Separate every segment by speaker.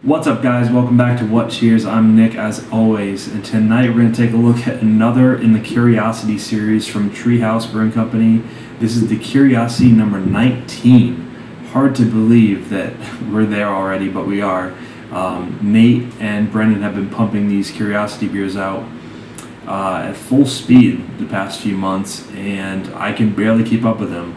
Speaker 1: What's up, guys? Welcome back to What Cheers. I'm Nick, as always, and tonight we're going to take a look at another in the Curiosity series from Treehouse Brewing Company. This is the Curiosity number 19. Hard to believe that we're there already, but we are. Nate and Brendan have been pumping these Curiosity beers out at full speed the past few months, and I can barely keep up with them.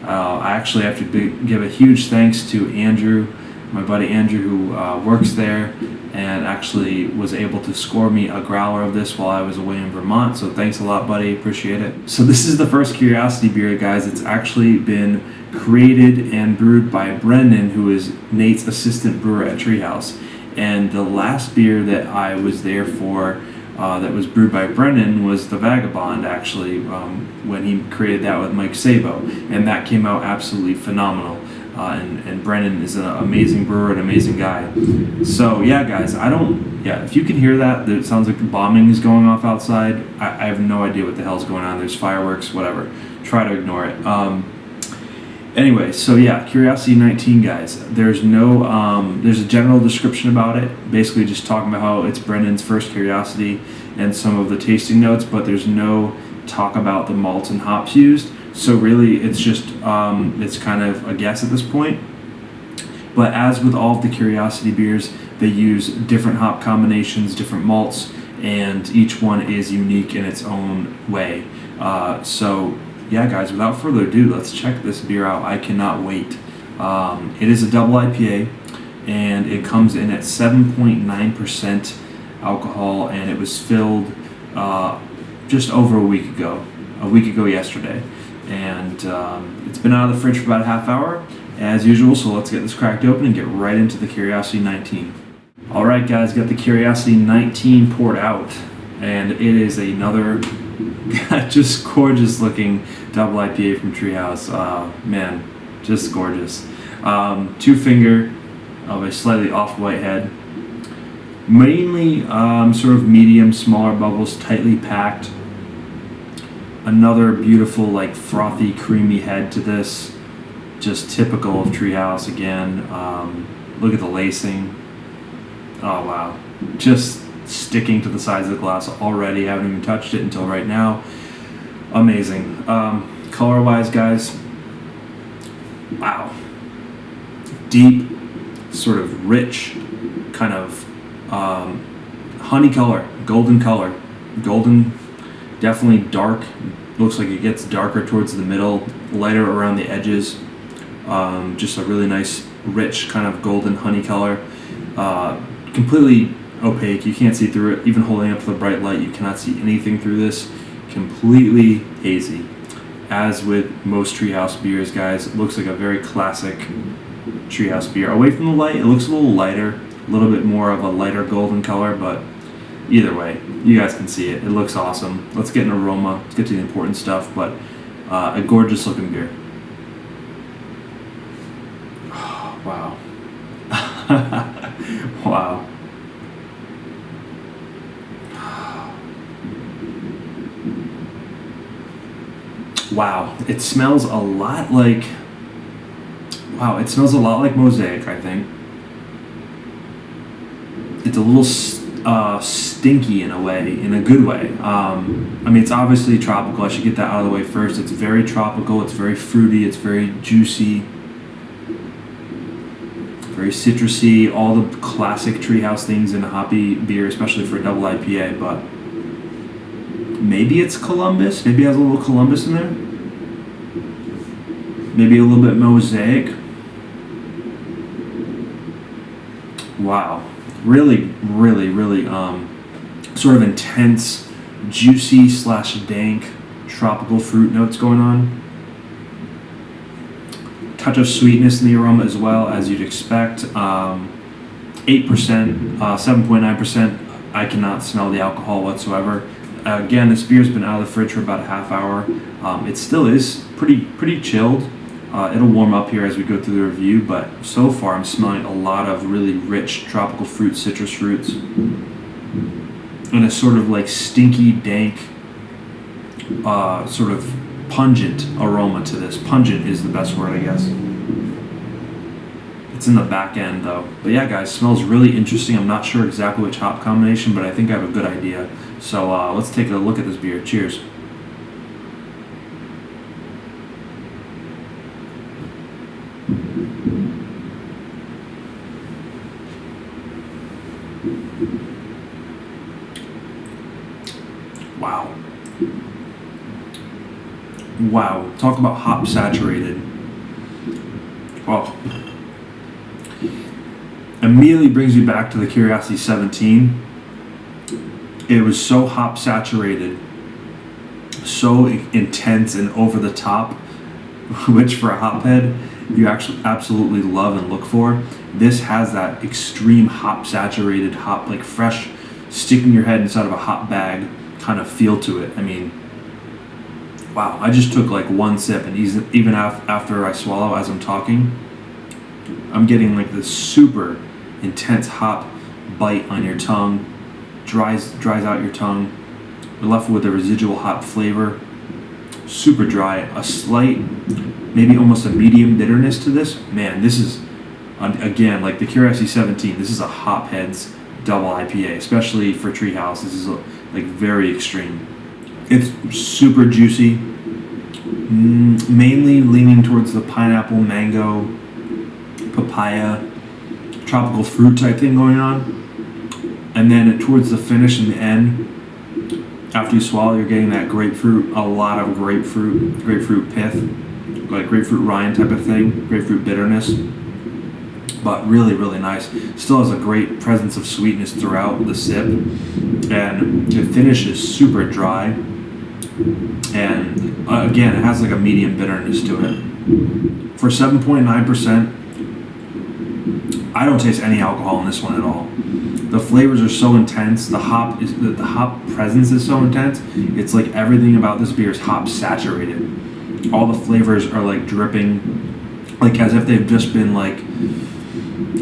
Speaker 1: I actually have to give a huge thanks to Andrew, my buddy Andrew, who works there and actually was able to score me a growler of this while I was away in Vermont. So thanks a lot, buddy. Appreciate it. So this is the first Curiosity beer, guys. It's actually been created and brewed by Brendan, who is Nate's assistant brewer at Treehouse. And the last beer that I was there for that was brewed by Brendan was the Vagabond, actually, when he created that with Mike Sabo. And that came out absolutely phenomenal. And Brendan is an amazing brewer, an amazing guy. So yeah, guys, if you can hear that, it sounds like bombing is going off outside. I have no idea what the hell's going on. There's fireworks, whatever. Try to ignore it. Anyway, so yeah, Curiosity 19, guys. There's a general description about it, basically just talking about how it's Brendan's first Curiosity and some of the tasting notes, but there's no talk about the malts and hops used. So really, it's just, it's kind of a guess at this point. But as with all of the Curiosity beers, they use different hop combinations, different malts, and each one is unique in its own way. So yeah, guys, without further ado, let's check this beer out. I cannot wait. It is a double IPA, and it comes in at 7.9% alcohol, and it was filled just over a week ago yesterday. And it's been out of the fridge for about a half hour, as usual, so let's get this cracked open and get right into the Curiosity 19. Alright, guys, got the Curiosity 19 poured out, and it is another just gorgeous looking double IPA from Treehouse. Man, just gorgeous. 2 finger of a slightly off-white head, mainly sort of medium, smaller bubbles, tightly packed. Another beautiful, like, frothy, creamy head to this. Just typical of Treehouse again. Look at the lacing. Oh, wow. Just sticking to the sides of the glass already. Haven't even touched it until right now. Amazing. Color-wise, guys, wow. Deep, sort of rich, kind of honey color, golden color. Golden, definitely dark. Looks like it gets darker towards the middle, lighter around the edges. Just a really nice, rich kind of golden honey color. Completely opaque. You can't see through it. Even holding up to the bright light, you cannot see anything through this. Completely hazy. As with most Treehouse beers, guys, it looks like a very classic Treehouse beer. Away from the light, it looks a little lighter, a little bit more of a lighter golden color, but either way, you guys can see it. It looks awesome. Let's get an aroma. Let's get to the important stuff, but a gorgeous looking beer. Oh, wow. Wow. Wow. It smells a lot like... Wow, it smells a lot like Mosaic, I think. It's a little stinky in a way, in a good way. I mean, it's obviously tropical. I should get that out of the way first. It's very tropical. It's very fruity. It's very juicy. Very citrusy. All the classic Treehouse things in a hoppy beer, especially for a double IPA. But maybe it's Columbus. Maybe it has a little Columbus in there. Maybe a little bit Mosaic. Wow. Really, really, really sort of intense, juicy / dank tropical fruit notes going on. Touch of sweetness in the aroma as well, as you'd expect. 8%, 7.9%. I cannot smell the alcohol whatsoever. Again, this beer's been out of the fridge for about a half hour. It still is pretty chilled. It'll warm up here as we go through the review, but so far I'm smelling a lot of really rich tropical fruits, citrus fruits, and a sort of like stinky, dank, sort of pungent aroma to this. Pungent is the best word, I guess. It's It's in the back end though. But yeah, guys, smells really interesting. I'm not sure exactly which hop combination, but I think I have a good idea. So let's take a look at this beer. Cheers. Wow. Wow. Talk about hop saturated. Oh. Immediately brings me back to the Curiosity 17. It was so hop saturated, so intense and over the top, which for a hophead you actually absolutely love and look for. This has that extreme hop saturated, hop, like fresh, sticking your head inside of a hop bag kind of feel to it. I mean, wow, I just took like one sip, and even after I swallow as I'm talking, I'm getting like this super intense hop bite on your tongue, dries out your tongue. We're left with a residual hop flavor, super dry, a slight, maybe almost a medium bitterness to this. Man, this is, again, like the Curiosity 17, this is a hophead's double IPA, especially for Treehouse. This is like very extreme. It's super juicy, mainly leaning towards the pineapple, mango, papaya, tropical fruit type thing going on. And then towards the finish and the end, after you swallow, you're getting that grapefruit, a lot of grapefruit pith, like grapefruit rind type of thing, grapefruit bitterness. But really, really nice. Still has a great presence of sweetness throughout the sip. And the finish is super dry. And again, it has like a medium bitterness to it. For 7.9%, I don't taste any alcohol in this one at all. The flavors are so intense. The hop presence is so intense. It's like everything about this beer is hop saturated. All the flavors are like dripping, like as if they've just been like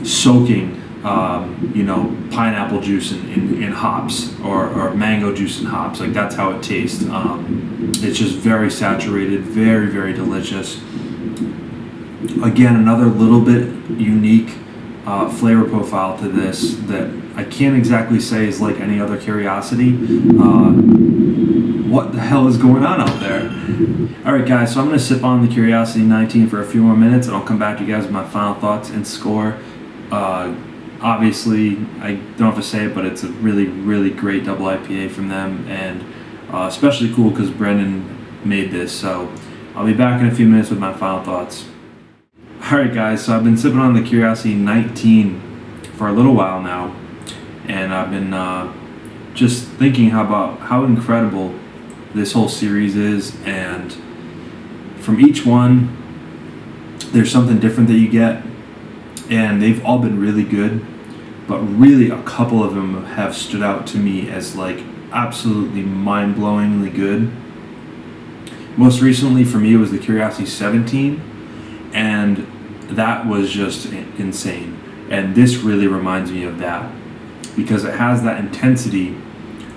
Speaker 1: soaking, pineapple juice in hops or mango juice in hops. Like that's how it tastes. It's just very saturated, very, very delicious. Again, another little bit unique flavor profile to this that I can't exactly say is like any other Curiosity. What the hell is going on out there? Alright guys, so I'm going to sip on the Curiosity 19 for a few more minutes, and I'll come back to you guys with my final thoughts and score. Obviously, I don't have to say it, but it's a really, really great double IPA from them, and especially cool because Brendan made this. So I'll be back in a few minutes with my final thoughts. Alright guys, so I've been sipping on the Curiosity 19 for a little while now, and I've been just thinking about how incredible this whole series is, and from each one there's something different that you get, and they've all been really good, but really a couple of them have stood out to me as like absolutely mind-blowingly good. Most recently for me was the Curiosity 17, and that was just insane. And this really reminds me of that because it has that intensity.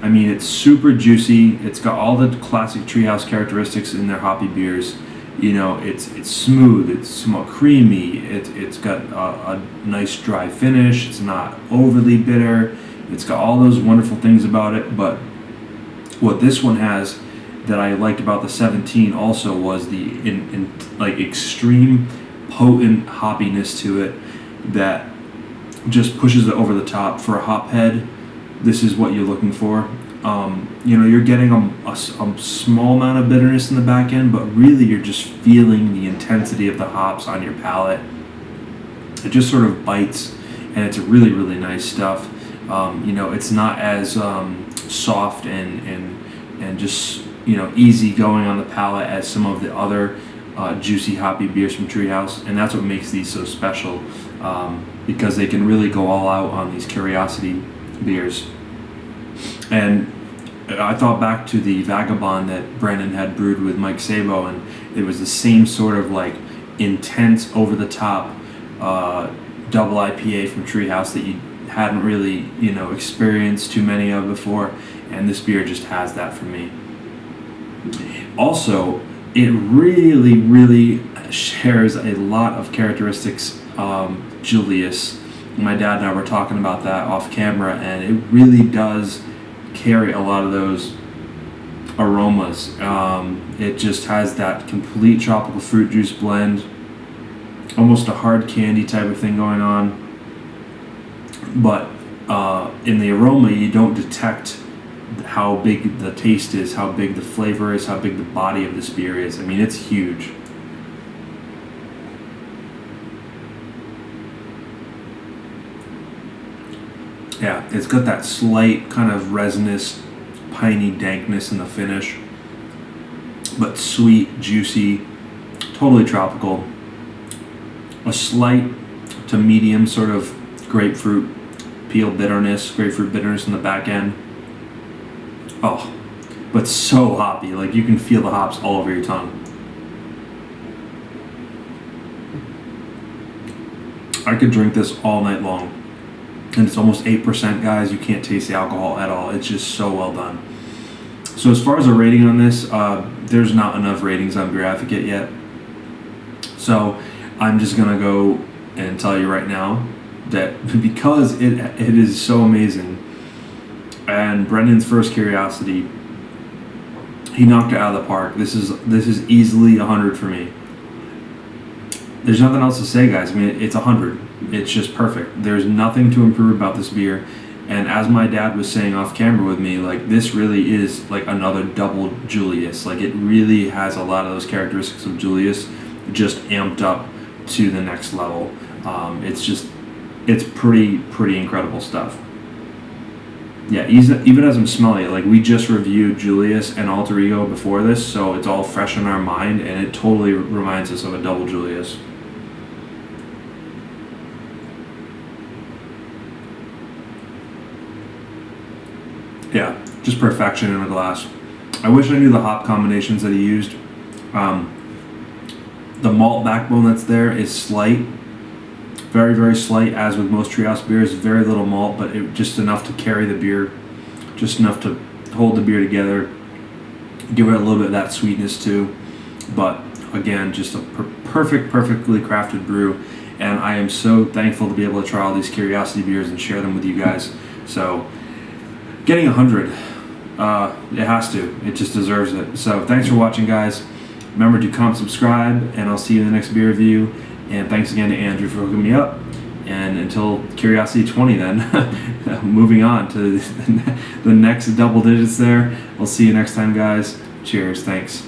Speaker 1: I mean, it's super juicy. It's got all the classic Treehouse characteristics in their hoppy beers. You know, it's smooth, it's somewhat creamy, it's got a nice dry finish, it's not overly bitter, it's got all those wonderful things about it. But what this one has that I liked about the 17 also was the like extreme potent hoppiness to it that just pushes it over the top. For a hophead, this is what you're looking for. You're getting a small amount of bitterness in the back end, but really you're just feeling the intensity of the hops on your palate. It just sort of bites, and it's really, really nice stuff. It's not as soft and just easy going on the palate as some of the other juicy hoppy beers from Treehouse, and that's what makes these so special, because they can really go all out on these Curiosity beers. And I thought back to the Vagabond that Brendan had brewed with Mike Sabo, and it was the same sort of like intense, over-the-top double IPA from Treehouse that you hadn't really experienced too many of before, and this beer just has that for me. Also, it really, really shares a lot of characteristics Julius. My dad and I were talking about that off camera, and it really does carry a lot of those aromas. It just has that complete tropical fruit juice blend, almost a hard candy type of thing going on. But in the aroma, you don't detect how big the taste is, how big the flavor is, how big the body of this beer is. I mean, it's huge. Yeah, it's got that slight kind of resinous, piney dankness in the finish, but sweet, juicy, totally tropical. A slight to medium sort of grapefruit peel bitterness, grapefruit bitterness in the back end. Oh, but so hoppy, like you can feel the hops all over your tongue. I could drink this all night long. And it's almost 8%, guys. You can't taste the alcohol at all. It's just so well done. So as far as a rating on this, there's not enough ratings on BeerAdvocate yet. So I'm just going to go and tell you right now that because it is so amazing, and Brendan's first curiosity, he knocked it out of the park. This is easily 100 for me. There's nothing else to say, guys. I mean, it's 100. It's just perfect. There's nothing to improve about this beer. And as my dad was saying off camera with me, like, this really is like another double Julius. Like, it really has a lot of those characteristics of Julius just amped up to the next level. It's pretty incredible stuff. Yeah, even as I'm smelling it, like, we just reviewed Julius and Alter Ego before this, so it's all fresh in our mind, and it totally reminds us of a double Julius. Yeah, just perfection in a glass. I wish I knew the hop combinations that he used. The malt backbone that's there is slight, very, very slight, as with most Treehouse beers. Very little malt, but just enough to carry the beer, just enough to hold the beer together, give it a little bit of that sweetness too. But again, just a perfectly crafted brew, and I am so thankful to be able to try all these Curiosity beers and share them with you guys. So getting 100, it has to. It just deserves it. So thanks for watching, guys. Remember to comment, subscribe, and I'll see you in the next beer review. And thanks again to Andrew for hooking me up. And until Curiosity 20 then, moving on to the next double digits there. We'll see you next time, guys. Cheers. Thanks.